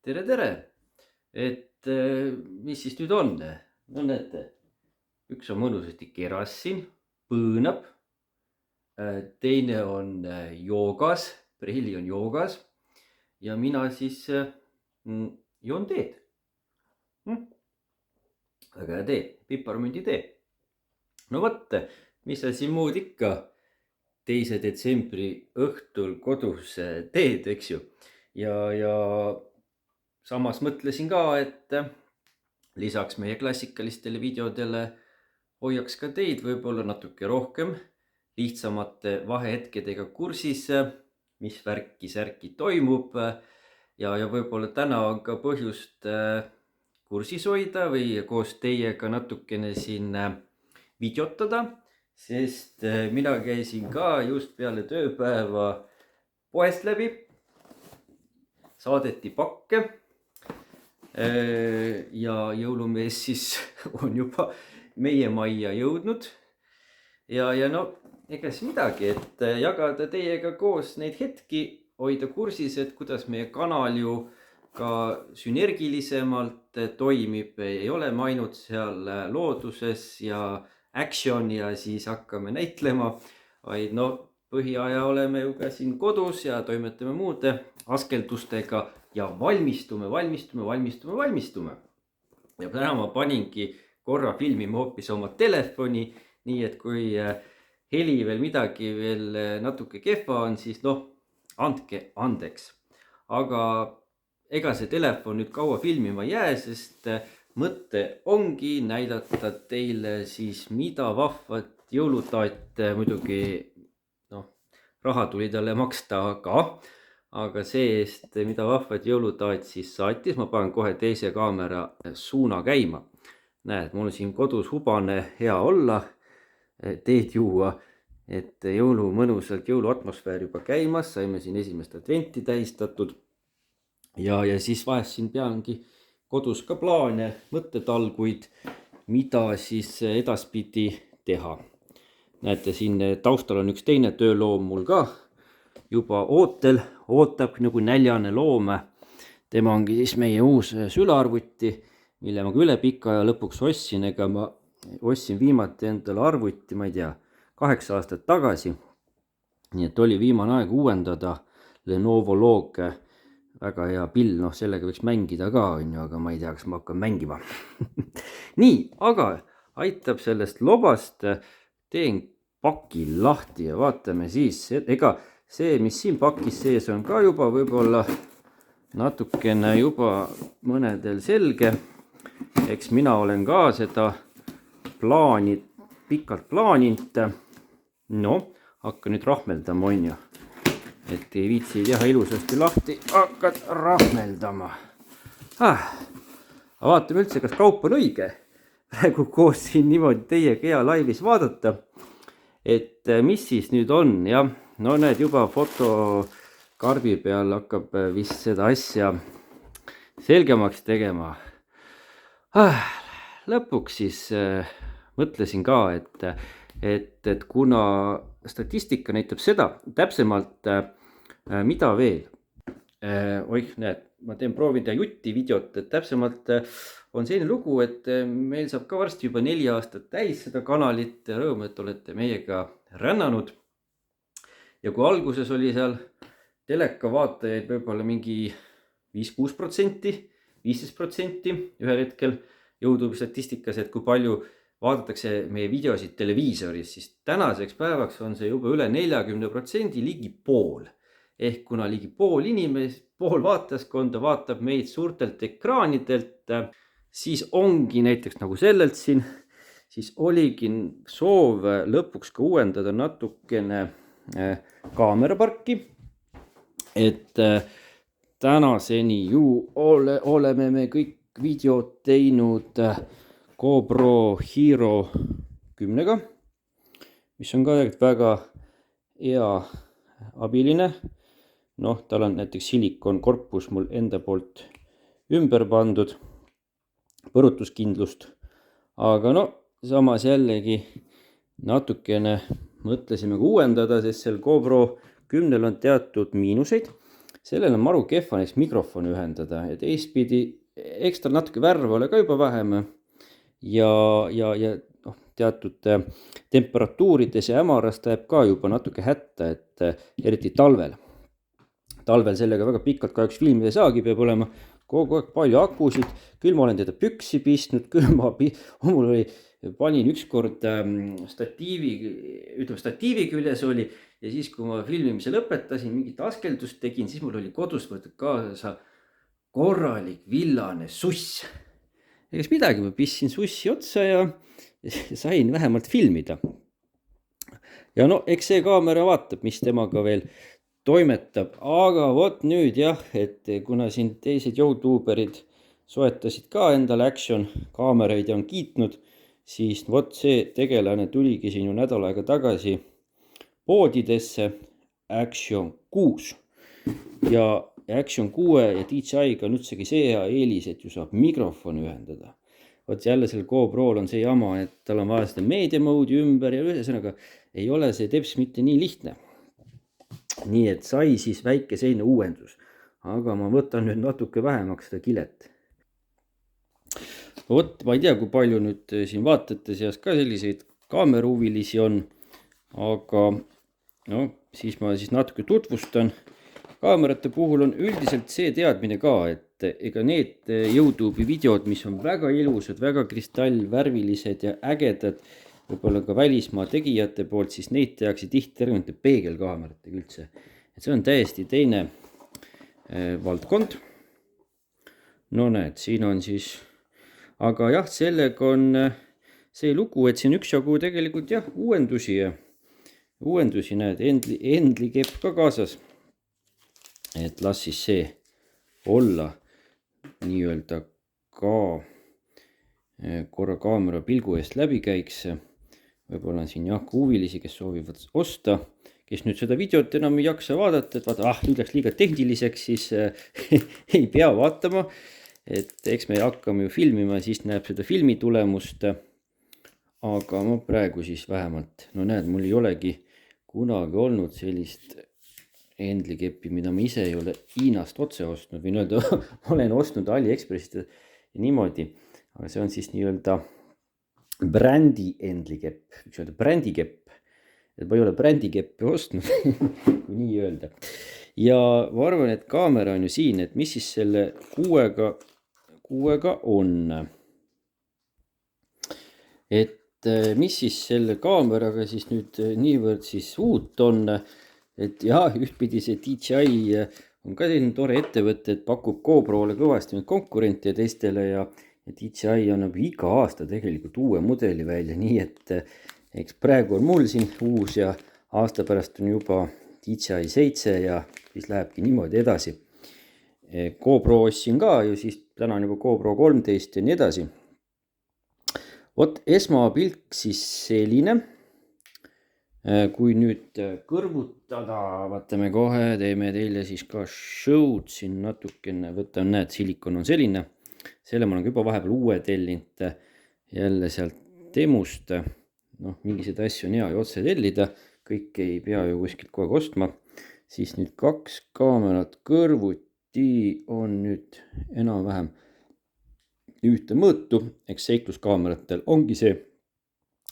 tere! Mis siis nüüd on? No näete, üks on mõnusasti keras siin, põõnab. Teine on joogas, Preili on joogas. Ja mina siis joon teed. Väga hea tee, piparmündi tee. No vot, mis sa siin muud ikka 2. detsembri õhtul kodus teed, eks ju. Ja samas mõtlesin ka, et lisaks meie klassikalistele videodele hoiaks ka teid võib-olla natuke rohkem lihtsamate vahehetkedega kursis, mis värki-särki toimub. Ja võib-olla täna on ka põhjust kursis hoida või koos teiega natukene siin videotada, sest mina käisin ka just peale tööpäeva poest läbi. Saadeti pakke ja jõulumees siis on juba meie majja jõudnud. Ja no, ega siis midagi, et jagada teiega koos neid hetki, hoida kursis, et kuidas meie kanal ju ka sünergilisemalt toimib. Ei ole me ainult seal looduses ja action ja siis hakkame näitlema, vaid no põhiaja oleme ju ka siin kodus ja toimetame muude askeldustega ja valmistume. Ja täna ma paningi korra filmima hoopis oma telefoni, nii et kui heli veel midagi veel natuke kehva on, siis noh, andke andeks. Aga ega see telefon nüüd kaua filmima ei jää, sest mõte ongi näidata teile siis mida vahvat jõulutaat, muidugi raha tuli talle maksta aga see-eest, mida vahvat jõulutaat siis saatis. Ma panen kohe teise kaamera suuna käima. Näed, mul on siin kodus hubane hea olla, teed juua, et mõnusalt jõuluatmosfäär juba käimas. Saime siin esimest adventi tähistatud ja siis vahest siin peangi kodus ka plaane, mõttetalguid, mida siis edaspidi teha. Näete, siin taustal on üks teine tööloom mul ka juba ootab nagu näljane loom. Tema ongi siis meie uus sülearvuti, mille ma ka üle pika aja lõpuks ostsin. Ega ma ostsin viimati endale arvuti, ma ei tea, 8 aastat tagasi. Nii et oli viimane aeg uuendada. Lenovo Log, väga hea pill, sellega võiks mängida ka, aga ma ei tea, kas ma hakkan mängima. Nii, aga aitab sellest lobast. Teen paki lahti ja vaatame siis, ega see, mis siin pakis sees on ka juba võib-olla natukene juba mõnedel selge. Eks mina olen ka seda pikalt plaaninud. No, hakka nüüd rahmeldama, on ju. Et ei viitsi teha ilusasti lahti, hakkad rahmeldama. Vaatame üldse, kas kaup on õige. Praegu koos siin niimoodi teiega hea laivis vaadata, et mis siis nüüd on. Ja no näed, juba fotokarbi peal hakkab vist seda asja selgemaks tegema. Lõpuks siis mõtlesin ka, et kuna statistika näitab seda täpsemalt, mida veel. Näed, ma proovin teha jutti videot, et täpsemalt on selline lugu, et meil saab ka varsti juba 4 aastat täis seda kanalit. Rõõm, et olete meiega rännanud. Ja kui alguses oli seal teleka vaatajaid võib-olla mingi 5-6%, 15% ühel hetkel jõudub statistikas, et kui palju vaadatakse meie videosid televiisoris, siis tänaseks päevaks on see juba üle 40%, ligi pool. Ehk kuna ligi pool vaatajaskonda vaatab meid suurtelt ekraanidelt, siis ongi näiteks nagu sellelt siin, siis oligi soov lõpuks ka uuendada natukene kaameraparki. Et tänaseni ju oleme me kõik videod teinud GoPro Hero 10-ga, mis on ka väga hea abiline. Tal on näiteks silikonkorpus mul enda poolt ümber pandud, põrutuskindlust. Aga samas jällegi natukene mõtlesime uuendada, sest seal GoPro 10 on teatud miinuseid. sellel on maru kehva näiteks mikrofoni ühendada ja teistpidi ekstra natuke värve ole ka juba vähem ja noh, teatud temperatuurides ja hämaras ta jääb ka juba natuke hätta, et eriti talvel. Talvel sellega väga pikalt kahjuks filmida ei saagi, peab olema kogu aeg palju akusid, küll ma olen teda püksi pistnud, küll mul oli, panin ükskord statiivi küljes oli ja siis, kui ma filmimise lõpetasin, mingit askeldust tegin, siis mul oli kodus võetud kaasa korralik villane suss. Egas midagi, ma pistsin sussi otsa ja sain vähemalt filmida. Ja no, eks see kaamera vaatab, mis temaga veel toimetab, aga vot nüüd jah, et kuna siin teised YouTuberid soetasid ka endale Action kaameraid ja on kiitnud, siis vot see tegelane tuligi siin ju nädal aega tagasi poodidesse Action 6 ja Action 6 ja DJI-ga on üldsegi see hea eelis, et ju saab mikrofoni ühendada. Vot jälle selle GoPro'l on see jama, et tal on vaja seda media mode'i ümber ja ühesõnaga ei ole see teps mitte nii lihtne. Nii et sai siis väike selline uuendus, aga ma võtan nüüd natuke vähemaks seda kilet. Vot, ma ei tea, kui palju nüüd siin vaatajate seas ka selliseid kaamerahuvilisi on, aga no, siis ma siis natuke tutvustan. Kaamerate puhul on üldiselt see teadmine ka, et ega need YouTube'i videod, mis on väga ilusad, väga kristallvärvilised ja ägedad, võib-olla ka välismaa tegijate poolt, siis neid tehakse tihti erinevate peegelkaameratega üldse. Et see on täiesti teine valdkond. No näed, siin on siis, aga jah, sellega on see lugu, et siin üksjagu tegelikult jah, uuendusi näed, Endli kepp ka kaasas. Et las siis see olla nii-öelda ka korra kaamera pilgu eest läbi käiks. Võib-olla on siin jah huvilisi, kes soovivad osta, kes nüüd seda videot enam ei jaksa vaadata, et vaata, nüüd läks liiga tehniliseks, siis ei pea vaatama. Et eks me hakkame ju filmima, siis näeb seda filmi tulemust. Aga ma praegu siis vähemalt, no näed, mul ei olegi kunagi olnud sellist Endli keppi, mida ma ise ei ole Hiinast otse ostnud, võin öelda, olen ostnud AliExpressist ja niimoodi, aga see on siis nii-öelda brändi Endli kepp, üks öelda brändi kepp, et ma ei ole brändi keppi ostnud, kui nii öelda. Ja ma arvan, et kaamera on ju siin, et mis siis selle kuuega on. Et mis siis selle kaameraga siis nüüd niivõrd siis uut on. Et jah, ühtpidi see DJI on ka selline tore ettevõte, et pakub GoPro'le kõvasti konkurente teistele ja DJI annab iga aasta tegelikult uue mudeli välja, nii et eks praegu on mul siin uus ja aasta pärast on juba DJI 7 ja siis lähebki niimoodi edasi. GoPro ostsin ka ju siis täna on juba GoPro 13 ja nii edasi. Vot esmapilk siis selline. Kui nüüd kõrvutada, vaatame kohe, teeme teile siis ka show'd siin natukene, võtan, näed, silikon on selline. Selle ma olen juba vahepeal uue tellinud jälle sealt Temust. Noh, mingised asju on hea ja otse tellida, kõik ei pea ju kuskilt kogu aeg ostma. Siis nüüd 2 kaamerat kõrvuti on nüüd enam-vähem ühte mõõtu, eks seikluskaameratel ongi see.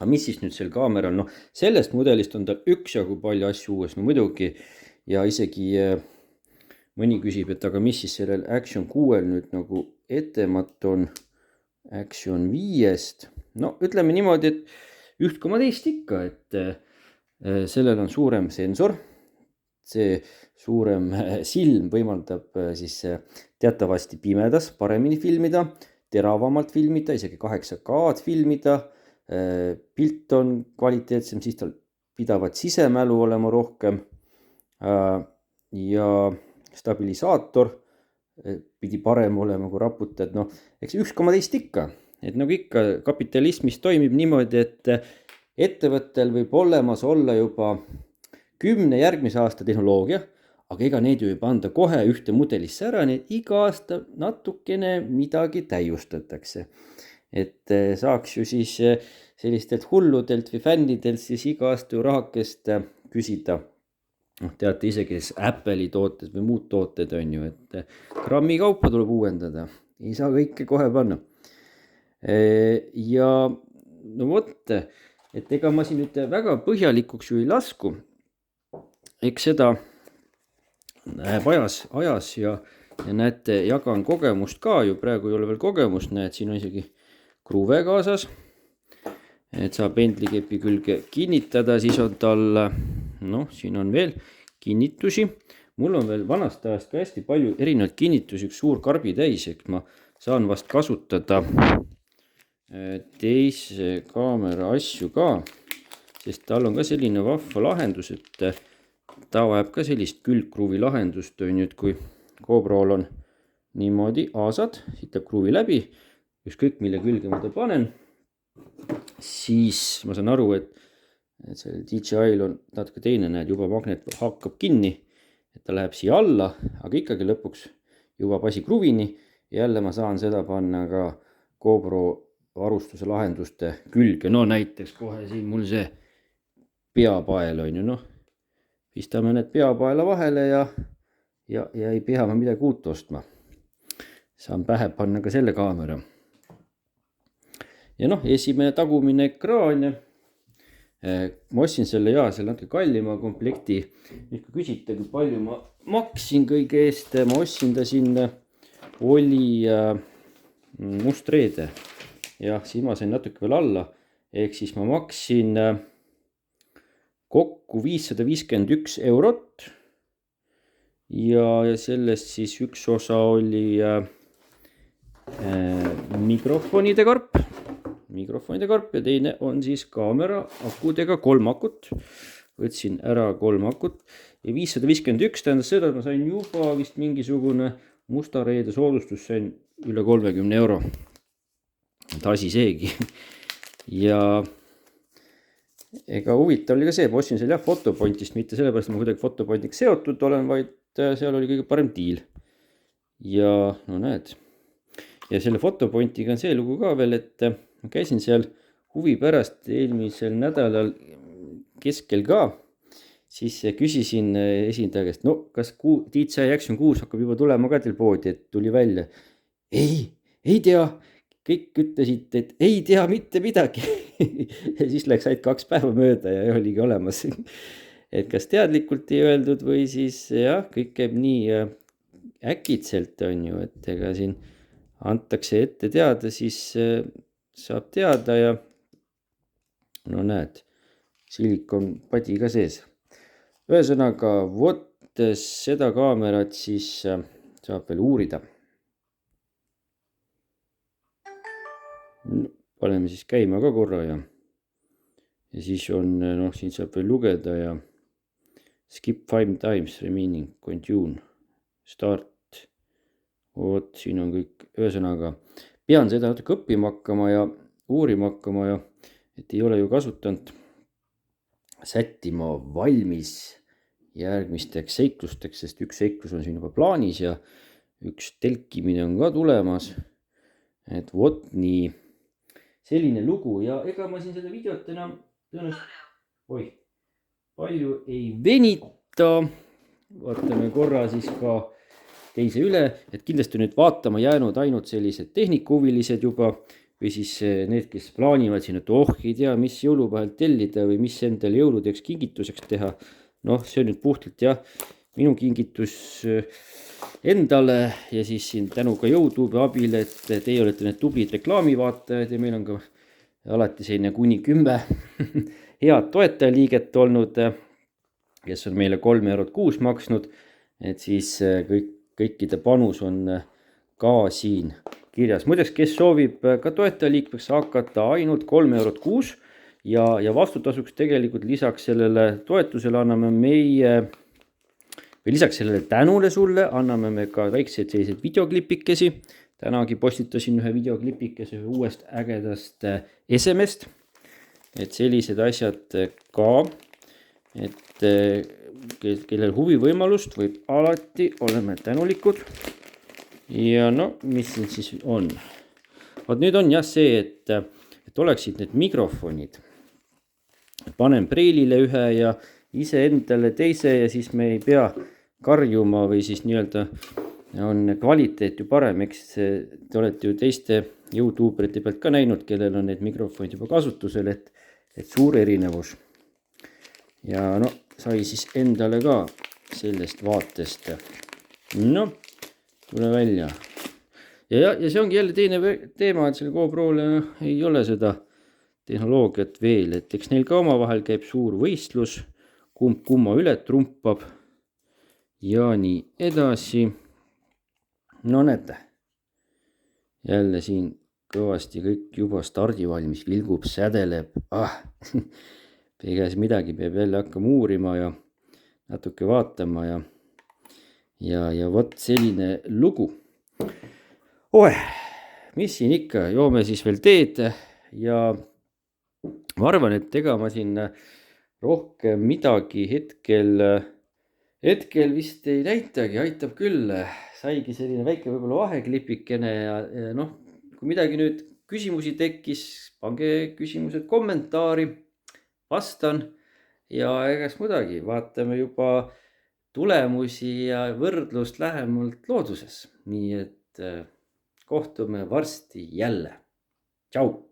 Aga mis siis nüüd sel kaameral, noh sellest mudelist on tal üksjagu palju asju uues, no muidugi ja isegi mõni küsib, et aga mis siis sellel Action 6-l nüüd nagu etemat on Action 5-st. No ütleme niimoodi, et 1,2 ikka, et sellel on suurem sensor, see suurem silm võimaldab siis teatavasti pimedas paremini filmida, teravamalt filmida, isegi 8K-d filmida. Pilt on kvaliteetsem, siis tal pidavat sisemälu olema rohkem ja stabilisaator pidi parem olema kui raputad. No, eks 1,2 ikka, et nagu ikka kapitalismis toimib niimoodi, et ettevõttel võib olemas olla juba 10 järgmise aasta tehnoloogia, aga ega neid ju ei panda kohe ühte mudelisse ära, need iga aasta natukene midagi täiustatakse. Et saaks ju siis sellistelt hulludelt või fännidelt siis iga aasta ju rahakest küsida. noh, teate isegi Apple'i tooted või muud tooted on ju, et grammi kaupa tuleb uuendada, ei saa kõike kohe panna. Ja no vot, et ega ma siin nüüd väga põhjalikuks ju ei lasku. Eks seda läheb ajas ja näete, jagan kogemust ka ju, praegu ei ole veel kogemust, näed, siin on isegi kruve kaasas. Et saab pendlikepi külge kinnitada, siis on tal, noh, siin on veel kinnitusi. Mul on veel vanast ajast ka hästi palju erinevaid kinnitusi, üks suur karbitäis, et ma saan vast kasutada teise kaamera asju ka, sest tal on ka selline vahva lahendus, et ta vajab ka sellist külgkruvi lahendust, on ju, et kui GoPro'l on niimoodi aasad, siit läheb kruvi läbi, ükskõik mille külge ma ta panen, siis ma saan aru, et sellel DJI-l on natuke teine, näed, juba magnet hakkab kinni, et ta läheb siia alla, aga ikkagi lõpuks jõuab asi kruvini ja jälle ma saan seda panna ka GoPro varustuse lahenduste külge. No näiteks kohe siin mul see peapael on ju, noh, pistame need peapaela vahele ja ei pea ma midagi uut ostma. Saan pähe panna ka selle kaamera. Ja noh, esimene tagumine ekraan. Ma ostsin selle selle natuke kallima komplekti. Nüüd kui küsite, kui palju ma maksin kõige eest, ma ostsin ta siin, oli Must Reede. Jah, siis ma sain natuke veel alla. Ehk siis ma maksin kokku 551 eurot. Ja sellest siis üks osa oli mikrofonide karp ja teine on siis kaamera akudega 3 akut. Võtsin ära 3 akut ja 551 tähendas seda, et ma sain juba vist mingisugune Musta Reede soodustus, sain üle 30 euro. Tasi seegi. Ja ega huvitav oli ka see, ma ostsin selle Fotopointist, mitte sellepärast, et ma kuidagi Fotopointiga seotud olen, vaid seal oli kõige parem diil. Ja no näed. Ja selle Fotopointiga on see lugu ka veel, et ma käisin seal huvi pärast eelmisel nädalal keskel ka, siis küsisin esindaja käest, no kas DJI Action 6 hakkab juba tulema ka teil poodi, et tuli välja. Ei tea, kõik ütlesid, et ei tea mitte midagi. Ja siis läks ainult 2 päeva mööda ja oligi olemas. Et kas teadlikult ei öeldud või siis jah, kõik käib nii äkitselt on ju, et ega siin antakse ette teada, siis saab teada ja no näed, silikon padi ka sees. Ühesõnaga, võttes seda kaamerat siis saab veel uurida. Paneme siis käima ka korra ja siis on, noh, siin saab veel lugeda ja skip 5 times remaining, continue, start. Vot, siin on kõik, ühesõnaga, pean seda natuke õppima hakkama ja uurima hakkama ja et ei ole ju kasutanud sättima valmis järgmisteks seiklusteks, sest üks seiklus on siin juba plaanis ja üks telkimine on ka tulemas. Et vot nii. Selline lugu ja ega ma siin seda videot enam palju ei venita. Vaatame korra siis ka teise üle, et kindlasti nüüd vaatama jäänud ainult sellised tehnikuhuvilised juba või siis need, kes plaanivad siin, et ei tea, mis jõuluvahel tellida või mis endale jõuludeks kingituseks teha. Noh, see on nüüd puhtalt jah, minu kingitus endale ja siis siin tänu ka YouTube'i abil, et teie olete need tublid reklaamivaatajad ja meil on ka alati selline kuni 10 head toetajaliiget olnud, kes on meile 3 eurot kuus maksnud, et siis kõikide panus on ka siin kirjas. Muideks, kes soovib ka toetajaliikmeks hakata ainult 3 eurot kuus ja vastutasuks tegelikult lisaks sellele toetusele anname meie või lisaks sellele tänule sulle anname me ka väikseid selliseid videoklipikesi. Tänagi postitasin ühe videoklipikese uuest ägedast esemest. Et sellised asjad ka, et kellel huvi võimalust võib alati, oleme tänulikud. Ja no, mis siin siis on? Vaat nüüd on jah see, et oleksid need mikrofonid. Panen preilile ühe ja iseendale teise ja siis me ei pea karjuma või siis nii-öelda on kvaliteet ju parem, eks te olete ju teiste YouTuberite pealt ka näinud, kellel on need mikrofonid juba kasutusel, et suur erinevus. Ja no sai siis endale ka sellest vaatest. No, tule välja. Ja see ongi jälle teine teema, et selle GoPro'le ei ole seda tehnoloogiat veel, et eks neil ka omavahel käib suur võistlus, kumb kumma üle trumpab ja nii edasi. No näete, jälle siin kõvasti kõik juba stardivalmis, vilgub, sädeleb. Pegas midagi peab jälle hakkama uurima ja natuke vaatama ja vot selline lugu. Mis siin ikka, joome siis veel teed ja ma arvan, et ega ma siin rohkem midagi hetkel vist ei näitagi, aitab küll. Saigi selline väike võib-olla vaheklipikene ja noh, kui midagi nüüd küsimusi tekkis, pange küsimused kommentaari, vastan ja egas midagi, vaatame juba tulemusi ja võrdlust lähemalt looduses. Nii et kohtume varsti jälle. Tšau!